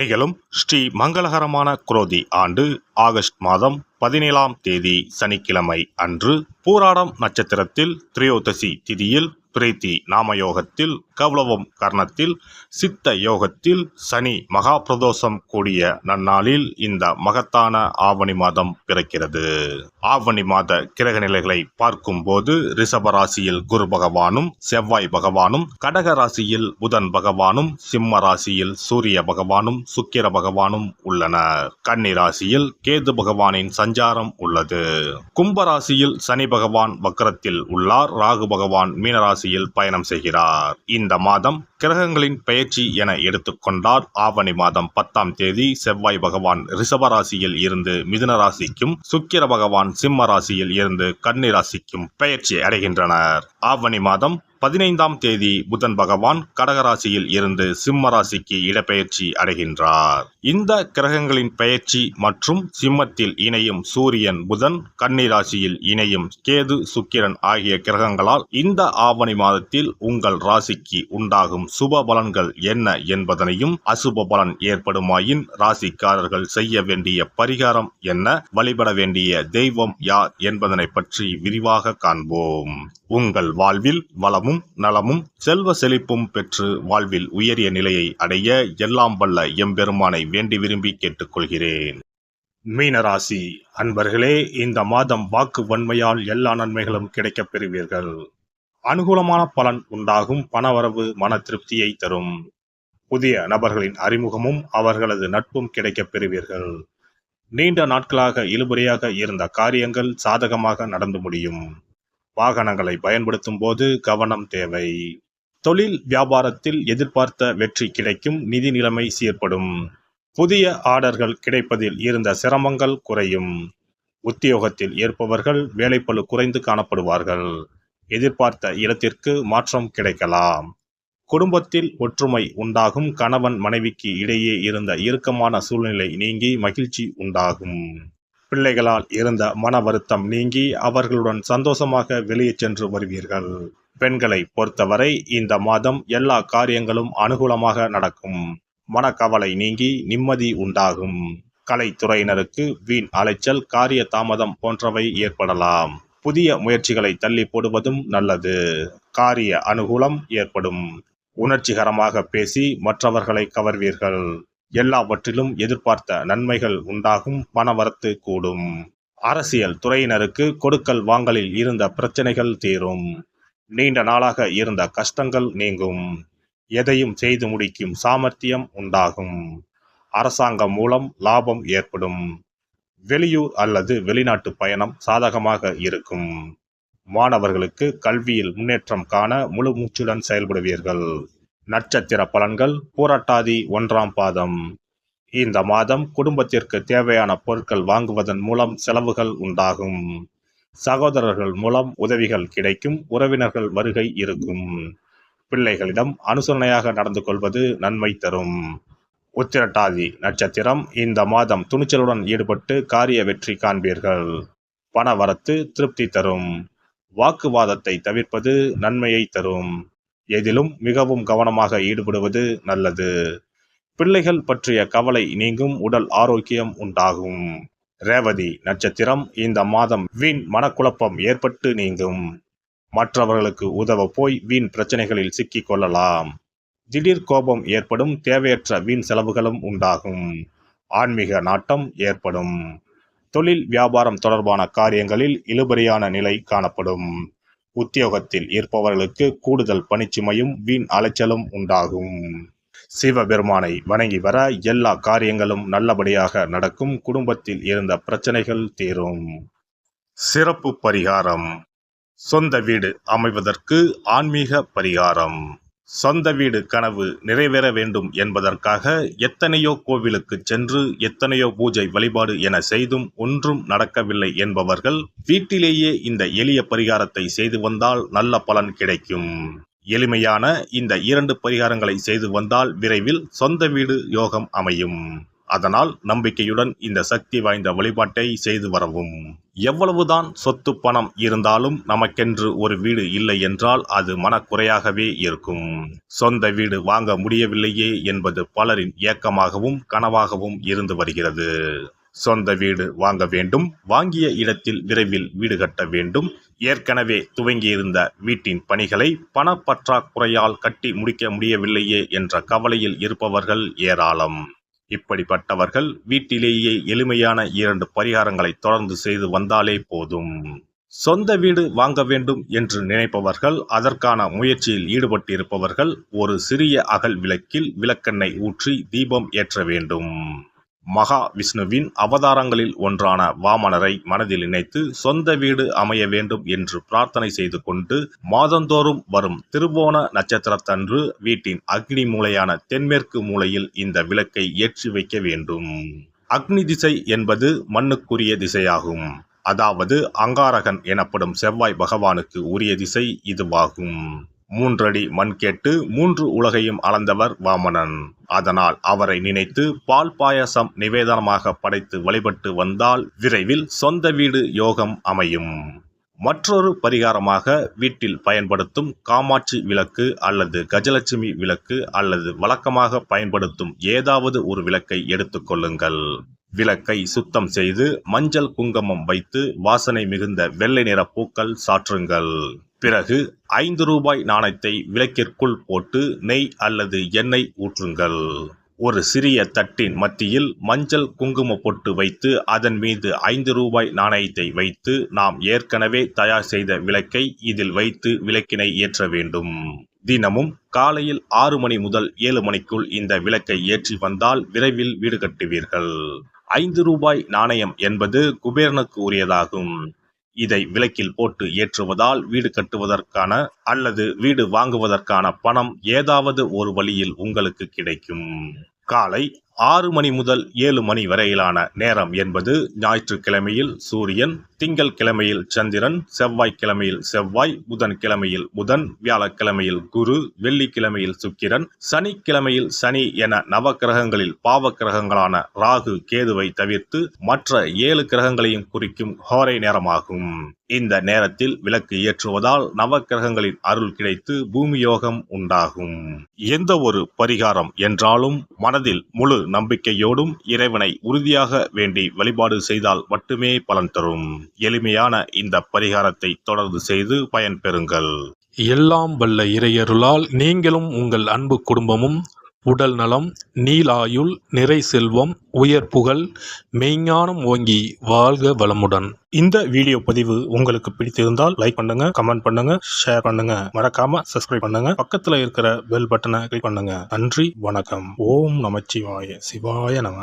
நிகழும் ஸ்ரீ மங்களகரமான குரோதி ஆண்டு ஆகஸ்ட் மாதம் 17ஆம் தேதி சனிக்கிழமை அன்று பூராடம் நட்சத்திரத்தில் திரையோதசி திதியில் பிரீத்தி நாமயோகத்தில் கௌளவம் கர்ணத்தில் சித்த யோகத்தில் சனி மகா பிரதோஷம் கூடிய நன்னாளில் இந்த மகத்தான ஆவணி மாதம் பிறக்கிறது. ஆவணி மாத கிரக நிலைகளை பார்க்கும் போது ரிஷப ராசியில் குரு பகவானும் செவ்வாய் பகவானும், கடக ராசியில் புதன் பகவானும், சிம்ம ராசியில் சூரிய பகவானும் சுக்கிர பகவானும் உள்ளனர். கன்னி ராசியில் கேது பகவானின் சஞ்சாரம் உள்ளது. கும்ப ராசியில் சனி பகவான் வக்ரத்தில் உள்ளார். ராகு பகவான் மீனராசி பயணம் செய்கிறார். இந்த மாதம் கிரகங்களின் பெயர்ச்சி என எடுத்துக்கொண்டால் ஆவணி மாதம் 10ஆம் தேதி செவ்வாய் பகவான் ரிஷப ராசியில் இருந்து மிதுன ராசிக்கும், சுக்கிர பகவான் சிம்ம ராசியில் இருந்து கன்னி ராசிக்கும் பெயர்ச்சி அடைகின்றனர். ஆவணி மாதம் 15ஆம் தேதி புதன் பகவான் கடகராசியில் இருந்து சிம்ம ராசிக்கு இடப்பெயர்ச்சி அடைகின்றார். இந்த கிரகங்களின் பெயர்ச்சி மற்றும் சிம்மத்தில் இணையும் சூரியன் புதன், கன்னி ராசியில் இணையும் கேது சுக்கிரன் ஆகிய கிரகங்களால் இந்த ஆவணி மாதத்தில் உங்கள் ராசிக்கு உண்டாகும் சுப பலன்கள் என்ன என்பதனையும், அசுப பலன் ஏற்படுமாயின் ராசிக்காரர்கள் செய்ய வேண்டிய பரிகாரம் என்ன, வழிபட வேண்டிய தெய்வம் யார் என்பதனை பற்றி விரிவாக காண்போம். உங்கள் வாழ்வில் வளமும் நலமும் செல்வ செழிப்பும் பெற்று வாழ்வில் உயரிய நிலையை அடைய எல்லாம் வல்ல எம்பெருமானை வேண்டி விரும்பி கேட்டுக்கொள்கிறேன். மீனராசி அன்பர்களே, இந்த மாதம் வாக்கு வன்மையால் எல்லா நன்மைகளும் கிடைக்கப் பெறுவீர்கள். அனுகூலமான பலன் உண்டாகும். பணவரவு மன திருப்தியை தரும். புதிய நபர்களின் அறிமுகமும் அவர்களது நட்பும் கிடைக்கப் பெறுவீர்கள். நீண்ட நாட்களாக இழுபறியாக இருந்த காரியங்கள் சாதகமாக நடந்து முடியும். வாகனங்களை பயன்படுத்தும் போது கவனம் தேவை. தொழில் வியாபாரத்தில் எதிர்பார்த்த வெற்றி கிடைக்கும். நிதி நிலைமை சீர்படும். புதிய ஆர்டர்கள் கிடைப்பதில் இருந்த சிரமங்கள் குறையும். உத்தியோகத்தில் இருப்பவர்கள் வேலைப்பளு குறைந்து காணப்படுவார்கள். எதிர்பார்த்த இடத்திற்கு மாற்றம் கிடைக்கலாம். குடும்பத்தில் ஒற்றுமை உண்டாகும். கணவன் மனைவிக்கு இடையே இருந்த இறுக்கமான சூழ்நிலை நீங்கி மகிழ்ச்சி உண்டாகும். பிள்ளைகளால் இருந்த மன வருத்தம் நீங்கி அவர்களுடன் சந்தோஷமாக வெளியே சென்று வருவீர்கள். பெண்களை பொறுத்தவரை இந்த மாதம் எல்லா காரியங்களும் அனுகூலமாக நடக்கும். மனக்கவலை நீங்கி நிம்மதி உண்டாகும். கலைத்துறையினருக்கு வீண் அலைச்சல், காரிய தாமதம் போன்றவை ஏற்படலாம். புதிய முயற்சிகளை தள்ளி போடுவதும் நல்லது. காரிய அனுகூலம் ஏற்படும். உணர்ச்சிகரமாக பேசி மற்றவர்களை கவர்வீர்கள். எல்லாவற்றிலும் எதிர்பார்த்த நன்மைகள் உண்டாகும். பணவரத்து கூடும். அரசியல் துறையினருக்கு கொடுக்கல் வாங்கலில் இருந்த பிரச்சனைகள் தீரும். நீண்ட நாளாக இருந்த கஷ்டங்கள் நீங்கும். எதையும் செய்து முடிக்கும் சாமர்த்தியம் உண்டாகும். அரசாங்கம் மூலம் லாபம் ஏற்படும். வெளியூர் அல்லது வெளிநாட்டு பயணம் சாதகமாக இருக்கும். மாணவர்களுக்கு கல்வியில் முன்னேற்றம் காண முழு மூச்சுடன் செயல்படுவீர்கள். நட்சத்திர பலன்கள் பூரட்டாதி 1ஆம் பாதம். இந்த மாதம் குடும்பத்திற்கு தேவையான பொருட்கள் வாங்குவதன் மூலம் செலவுகள் உண்டாகும். சகோதரர்கள் மூலம் உதவிகள் கிடைக்கும். உறவினர்கள் வருகை இருக்கும். பிள்ளைகளிடம் அனுசரணையாக நடந்து கொள்வது நன்மை தரும். உத்திரட்டாதி நட்சத்திரம். இந்த மாதம் துணிச்சலுடன் ஈடுபட்டு காரிய வெற்றி காண்பீர்கள். பணவரத்து திருப்தி தரும். வாக்குவாதத்தை தவிர்ப்பது நன்மையை தரும். எதிலும் மிகவும் கவனமாக ஈடுபடுவது நல்லது. பிள்ளைகள் பற்றிய கவலை நீங்கும். உடல் ஆரோக்கியம் உண்டாகும். ரேவதி நட்சத்திரம். இந்த மாதம் வீண் மனக்குழப்பம் ஏற்பட்டு நீங்கும். மற்றவர்களுக்கு உதவ போய் வீண் பிரச்சனைகளில் சிக்கிக் கொள்ளலாம். திடீர் கோபம் ஏற்படும். தேவையற்ற வீண் செலவுகளும் உண்டாகும். ஆன்மீக நாட்டம் ஏற்படும். தொழில் வியாபாரம் தொடர்பான காரியங்களில் இழுபறியான நிலை காணப்படும். உத்தியோகத்தில் இருப்பவர்களுக்கு கூடுதல் பணிச்சுமையும் வீண் அலைச்சலும் உண்டாகும். சிவபெருமானை வணங்கி வர எல்லா காரியங்களும் நல்லபடியாக நடக்கும். குடும்பத்தில் இருந்த பிரச்சனைகள் தீரும். சிறப்பு பரிகாரம். சொந்த வீடு அமைவதற்கு ஆன்மீக பரிகாரம். சொந்த வீடு கனவு நிறைவேற வேண்டும் என்பதற்காக எத்தனையோ கோவிலுக்கு சென்று எத்தனையோ பூஜை வழிபாடு என செய்தும் ஒன்றும் நடக்கவில்லை என்பவர்கள் வீட்டிலேயே இந்த எளிய பரிகாரத்தை செய்து வந்தால் நல்ல பலன் கிடைக்கும். எளிமையான இந்த 2 பரிகாரங்களை செய்து வந்தால் விரைவில் சொந்த வீடு யோகம் அமையும். அதனால் நம்பிக்கையுடன் இந்த சக்தி வாய்ந்த வழிபாட்டை செய்து வரவும். எவ்வளவுதான் சொத்து பணம் இருந்தாலும் நமக்கென்று ஒரு வீடு இல்லை என்றால் அது மனக்குறையாகவே இருக்கும். சொந்த வீடு வாங்க முடியவில்லையே என்பது பலரின் ஏக்கமாகவும் கனவாகவும் இருந்து வருகிறது. சொந்த வீடு வாங்க வேண்டும், வாங்கிய இடத்தில் விரைவில் வீடு கட்ட வேண்டும், ஏற்கனவே துவங்கியிருந்த வீட்டின் பணிகளை பணப்பற்றாக்குறையால் கட்டி முடிக்க முடியவில்லையே என்ற கவலையில் இருப்பவர்கள் ஏராளம். இப்படிப்பட்டவர்கள் வீட்டிலேயே எளிமையான 2 பரிகாரங்களை தொடர்ந்து செய்து வந்தாலே போதும். சொந்த வீடு வாங்க வேண்டும் என்று நினைப்பவர்கள், அதற்கான முயற்சியில் ஈடுபட்டிருப்பவர்கள் ஒரு சிறிய அகல் விளக்கில் விளக்கெண்ணெய் ஊற்றி தீபம் ஏற்ற வேண்டும். மகா விஷ்ணுவின் அவதாரங்களில் ஒன்றான வாமனரை மனதில் நினைத்து சொந்த வீடு அமைய வேண்டும் என்று பிரார்த்தனை செய்து கொண்டு மாதந்தோறும் வரும் திருவோண நட்சத்திரத்தன்று வீட்டின் அக்னி மூலையான தென்மேற்கு மூலையில் இந்த விளக்கை ஏற்றி வைக்க வேண்டும். அக்னி திசை என்பது மண்ணுக்குரிய திசையாகும். அதாவது அங்காரகன் எனப்படும் செவ்வாய் பகவானுக்கு உரிய திசை இதுவாகும். 3 அடி மண் கேட்டு 3 உலகையும் அளந்தவர் வாமனன். அதனால் அவரை நினைத்து பால் பாயசம் நிவேதனமாக படைத்து வழிபட்டு வந்தால் விரைவில் சொந்த வீடு யோகம் அமையும். மற்றொரு பரிகாரமாக வீட்டில் பயன்படுத்தும் காமாட்சி விளக்கு அல்லது கஜலட்சுமி விளக்கு அல்லது வழக்கமாக பயன்படுத்தும் ஏதாவது ஒரு விளக்கை எடுத்துக்கொள்ளுங்கள். விளக்கை சுத்தம் செய்து மஞ்சள் குங்குமம் வைத்து வாசனை மிகுந்த வெள்ளை நிற பூக்கள் சாற்றுங்கள். பிறகு 5 ரூபாய் நாணயத்தை விளக்கிற்குள் போட்டு நெய் அல்லது எண்ணெய் ஊற்றுங்கள். ஒரு சிறிய தட்டின் மத்தியில் மஞ்சள் குங்கும பொட்டு வைத்து அதன் மீது 5 ரூபாய் நாணயத்தை வைத்து நாம் ஏற்கனவே தயார் செய்த விளக்கை இதில் வைத்து விளக்கினை ஏற்ற வேண்டும். தினமும் காலையில் 6 மணி முதல் 7 மணிக்குள் இந்த விளக்கை ஏற்றி வந்தால் விரைவில் வீடு கட்டுவீர்கள். 5 ரூபாய் நாணயம் என்பது குபேரனுக்கு உரியதாகும். இதை விளக்கில் போட்டு ஏற்றுவதால் வீடு கட்டுவதற்கான அல்லது வீடு வாங்குவதற்கான பணம் ஏதாவது ஒரு வழியில் உங்களுக்கு கிடைக்கும். காலை 6 மணி முதல் 7 மணி வரையிலான நேரம் என்பது ஞாயிற்றுக்கிழமையில் சூரியன், திங்கள் கிழமையில் சந்திரன், செவ்வாய்க்கிழமையில் செவ்வாய், புதன் கிழமையில் புதன், வியாழக்கிழமையில் குரு, வெள்ளிக்கிழமையில் சுக்கிரன், சனிக்கிழமையில் சனி என நவ கிரகங்களில் பாவ கிரகங்களான ராகு கேதுவை தவிர்த்து மற்ற 7 கிரகங்களையும் குறிக்கும் ஹோரை நேரமாகும். இந்த நேரத்தில் விளக்கு ஏற்றுவதால் நவ கிரகங்களின் அருள் கிடைத்து பூமி யோகம் உண்டாகும். எந்த ஒரு பரிகாரம் என்றாலும் மனதில் முழு நம்பிக்கையோடும் இறைவனை உறுதியாக வேண்டி வழிபாடு செய்தால் மட்டுமே பலன் தரும். எளிமையான இந்த பரிகாரத்தை தொடர்ந்து செய்து பயன்பெறுங்கள். எல்லாம் வல்ல இறையருளால் நீங்களும் உங்கள் அன்பு குடும்பமும் உடல் நலம், நீலாயுள், நிறை செல்வம், உயர் புகழ், மெய்ஞானம் ஓங்கி வாழ்க வளமுடன். இந்த வீடியோ பதிவு உங்களுக்கு பிடித்திருந்தால் லைக் பண்ணுங்க, கமெண்ட் பண்ணுங்க, ஷேர் பண்ணுங்க, மறக்காம சப்ஸ்கிரைப் பண்ணுங்க, பக்கத்துல இருக்கிற பெல் பட்டனை கிளிக் பண்ணுங்க. நன்றி, வணக்கம். ஓம் நமச்சிவாய, சிவாய நம.